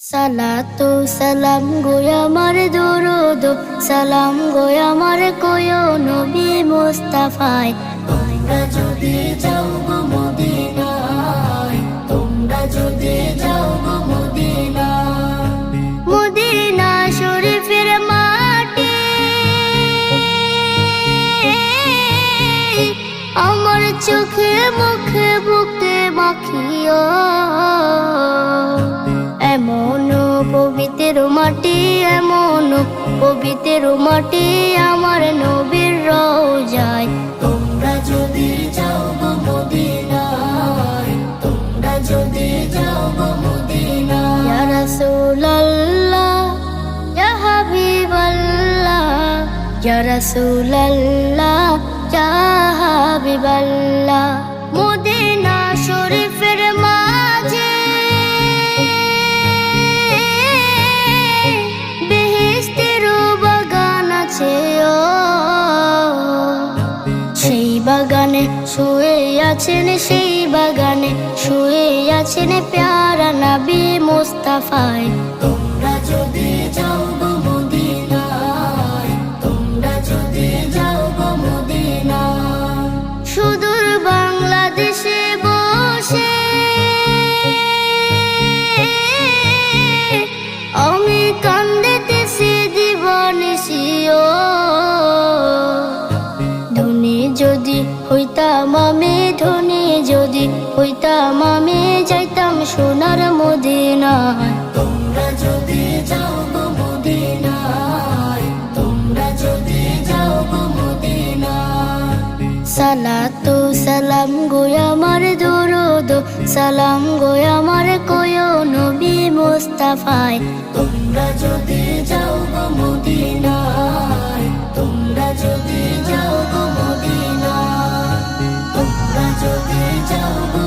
সালাতু সালাম গো আমার দরুদ সালাম গো আমার কোয় নবী মুস্তাফায়। তোমরা যদি যাও গো মদিনায়, তোমরা যদি যাও গো মদিনায়, মদিনা শরীফের মাটি আমার চোখে মুখে বুকে মাখিও। এমন পবিত্র মাটি, এমন পবিত্র মাটি আমার নবীর রওজায়। তোমরা যদি যাও গো মদিনায়, তোমরা যদি যাও গো মদিনায়। ইয়া রাসূলুল্লাহ ইয়া হাবিবাল্লাহ, ইয়া রাসূলুল্লাহ ইয়া হাবিবাল্লাহ। মদিনা শরীফের মাঝে সেই বাগানে শুয়ে আছেন, সেই বাগানে শুয়ে আছেন প্যারা নবী মুস্তাফায়। তোমরা যদি যাও গো মদিনায়, তোমরা যদি যাও গো মদিনায়। সুদূর বাংলাদেশে বসে আমি কান্দিতেছি দিবানিশিও। যদি হইতাম আমি ধনী, যদি হইতাম আমি যাইতাম সোনার মদিনায়। তোমরা যদি যাও গো মদিনায়, তোমরা যদি যাও গো মদিনায়। সালাতু সালাম গো আমার দরুদ সালাম গো আমার কোয় নবী মুস্তাফায়। তোমরা যদি যাও গো মদিনায়, তোমরা যদি যাও গো মদিনায়, তোমরা যদি যাও গো